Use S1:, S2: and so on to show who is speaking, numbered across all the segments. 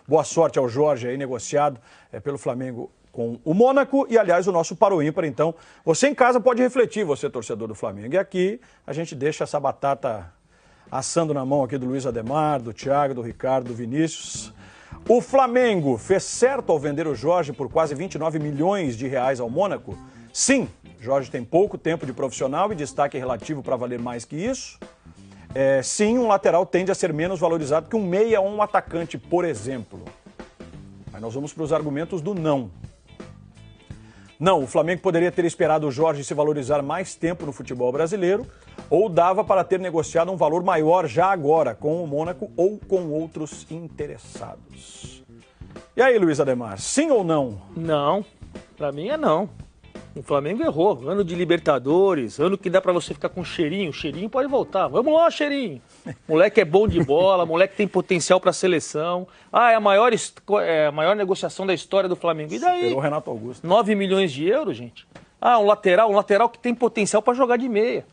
S1: Boa sorte ao Jorge aí, negociado pelo Flamengo com o Mônaco e, aliás, o nosso Para o Ímpar. Então, você em casa pode refletir, você torcedor do Flamengo. E aqui a gente deixa essa batata assando na mão aqui do Luiz Ademar, do Thiago, do Ricardo, do Vinícius. O Flamengo fez certo ao vender o Jorge por quase 29 milhões de reais ao Mônaco? Sim, Jorge tem pouco tempo de profissional e destaque relativo para valer mais que isso. Sim, um lateral tende a ser menos valorizado que um meia ou um atacante, por exemplo. Mas nós vamos para os argumentos do não. Não, o Flamengo poderia ter esperado o Jorge se valorizar mais tempo no futebol brasileiro ou dava para ter negociado um valor maior já agora com o Mônaco ou com outros interessados. E aí, Luiz Ademar, sim ou não?
S2: Não, para mim é não. O Flamengo errou. Ano de Libertadores, ano que dá pra você ficar com cheirinho. O cheirinho pode voltar. Vamos lá, cheirinho. Moleque é bom de bola, moleque tem potencial pra seleção. É a maior negociação da história do Flamengo. E daí?
S1: Superou o Renato Augusto.
S2: 9 milhões de euros, gente. Um lateral que tem potencial pra jogar de meia.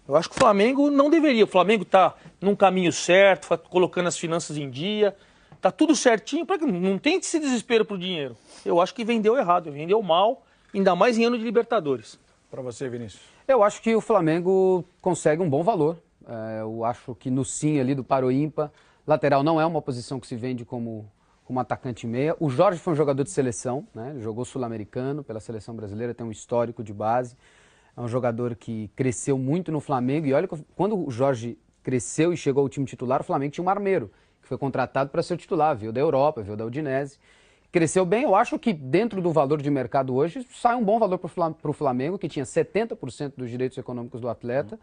S2: Eu acho que o Flamengo não deveria. O Flamengo tá num caminho certo, colocando as finanças em dia. Tá tudo certinho. Não tem esse desespero pro dinheiro. Eu acho que vendeu errado, vendeu mal. Ainda mais em ano de Libertadores.
S1: Para você, Vinícius.
S3: Eu acho que o Flamengo consegue um bom valor. Eu acho que no sim ali do Para o Ímpar, lateral não é uma posição que se vende como atacante meia. O Jorge foi um jogador de seleção, né? Ele jogou sul-americano pela seleção brasileira, tem um histórico de base. É um jogador que cresceu muito no Flamengo. E olha, quando o Jorge cresceu e chegou ao time titular, o Flamengo tinha um armeiro, que foi contratado para ser o titular, veio da Europa, veio da Udinese. Cresceu bem, eu acho que dentro do valor de mercado hoje, sai um bom valor para o Flamengo, que tinha 70% dos direitos econômicos do atleta.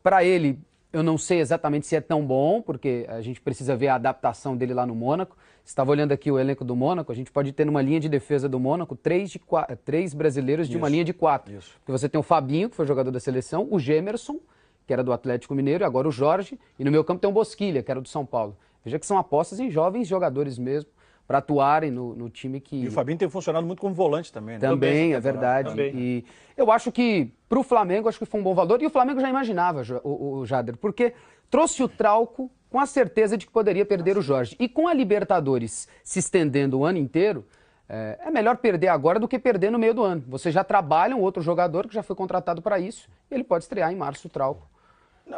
S3: Para ele, eu não sei exatamente se é tão bom, porque a gente precisa ver a adaptação dele lá no Mônaco. Estava olhando aqui o elenco do Mônaco, a gente pode ter numa linha de defesa do Mônaco três brasileiros de uma linha de 4. Porque você tem o Fabinho, que foi jogador da seleção, o Gemerson, que era do Atlético Mineiro, e agora o Jorge, e no meio campo tem o Bosquilha, que era do São Paulo. Veja que são apostas em jovens jogadores mesmo, para atuarem no time que...
S1: E o Fabinho tem funcionado muito como volante também, né?
S3: Também, é verdade. Também. E eu acho que, para o Flamengo, acho que foi um bom valor. E o Flamengo já imaginava, o Jader, porque trouxe o Trauco com a certeza de que poderia perder o Jorge. E com a Libertadores se estendendo o ano inteiro, é melhor perder agora do que perder no meio do ano. Você já trabalha um outro jogador que já foi contratado para isso, e ele pode estrear em março o Trauco.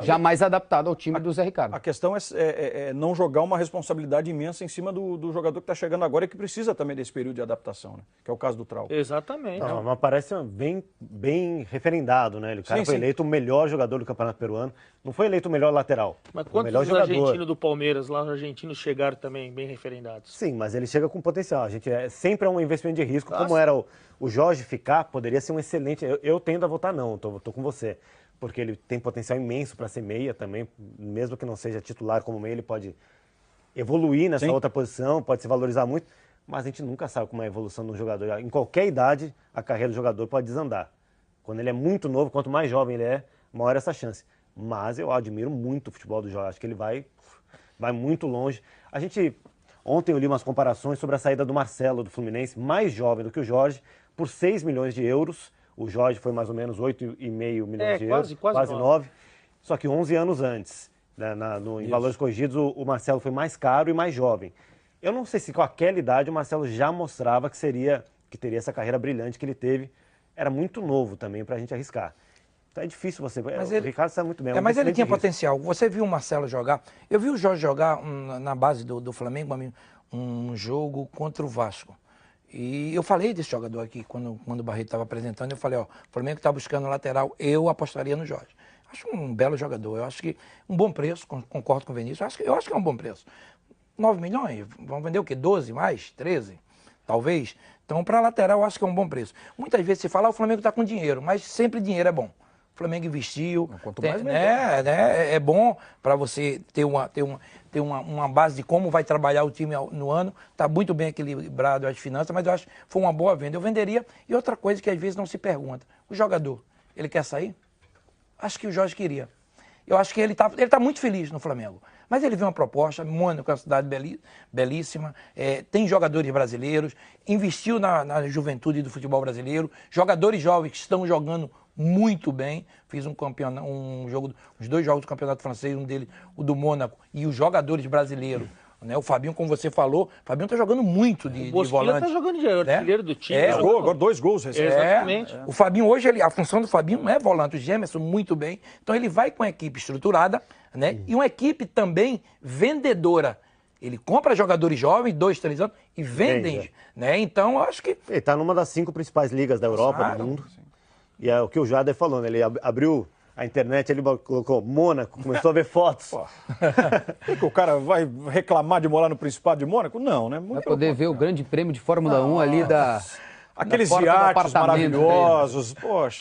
S3: Já mais adaptado ao time do Zé Ricardo.
S1: A questão é não jogar uma responsabilidade imensa em cima do jogador que está chegando agora e que precisa também desse período de adaptação, né? Que é o caso do Trauco.
S2: Exatamente.
S4: Não, mas parece bem referendado, né? O cara foi eleito o melhor jogador do Campeonato Peruano. Não foi eleito o melhor lateral.
S2: Mas quantos argentinos do Palmeiras lá, os argentinos chegaram também bem referendados?
S4: Sim, mas ele chega com potencial. A gente sempre é um investimento de risco. Como era o Jorge ficar, poderia ser um excelente... Eu tendo a votar não, tô com você. Porque ele tem potencial imenso para ser meia também, mesmo que não seja titular como meia, ele pode evoluir nessa outra posição, pode se valorizar muito, mas a gente nunca sabe como é a evolução de um jogador. Em qualquer idade, a carreira do jogador pode desandar. Quando ele é muito novo, quanto mais jovem ele é, maior essa chance. Mas eu admiro muito o futebol do Jorge, acho que ele vai muito longe. Ontem eu li umas comparações sobre a saída do Marcelo, do Fluminense, mais jovem do que o Jorge, por 6 milhões de euros. O Jorge foi mais ou menos 8,5 milhões de euros, quase 9. Só que 11 anos antes, né, em valores corrigidos, o Marcelo foi mais caro e mais jovem. Eu não sei se com aquela idade o Marcelo já mostrava que teria essa carreira brilhante que ele teve. Era muito novo também para a gente arriscar. Então é difícil você... o Ricardo sabe muito bem.
S5: Mas ele tinha potencial. Você viu o Marcelo jogar? Eu vi o Jorge jogar na base do Flamengo, um jogo contra o Vasco. E eu falei desse jogador aqui, quando o Barreto estava apresentando, eu falei, o Flamengo está buscando lateral, eu apostaria no Jorge. Acho um belo jogador, eu acho que um bom preço, concordo com o Vinícius, eu acho que é um bom preço. 9 milhões, vamos vender o quê? 12 mais? 13? Talvez? Então, para lateral, eu acho que é um bom preço. Muitas vezes se fala, o Flamengo está com dinheiro, mas sempre dinheiro é bom. O Flamengo investiu,
S1: quanto mais melhor.
S5: É bom para você ter uma base de como vai trabalhar o time no ano. Está muito bem equilibrado as finanças, mas eu acho que foi uma boa venda. Eu venderia. E outra coisa que às vezes não se pergunta, o jogador, ele quer sair? Acho que o Jorge queria. Eu acho que ele tá muito feliz no Flamengo. Mas ele viu uma proposta, Mônaco é uma cidade belíssima, tem jogadores brasileiros, investiu na juventude do futebol brasileiro, jogadores jovens que estão jogando muito bem. Fiz os 2 jogos do campeonato francês, um deles, o do Mônaco, e os jogadores brasileiros Né? O Fabinho, como você falou, o Fabinho tá jogando muito de volante.
S2: Tá jogando de artilheiro do time.
S1: Agora 2 gols recentes.
S5: Exatamente. O Fabinho hoje, a função do Fabinho é volante, o Gemerson muito bem. Então ele vai com a equipe estruturada, né? E uma equipe também vendedora. Ele compra jogadores jovens, 2, 3 anos, e vendem. Né? Então eu acho que...
S4: Ele tá numa das 5 principais ligas da Europa, do mundo. E é o que o Jader falou, né? Ele abriu a internet, ele colocou Mônaco, começou a ver fotos.
S1: O cara vai reclamar de morar no Principado de Mônaco? Não, né?
S3: Vai poder ver o grande prêmio de Fórmula 1 ali da...
S1: Aqueles
S3: da porta do
S1: iates
S3: apartamento
S1: maravilhosos. Poxa.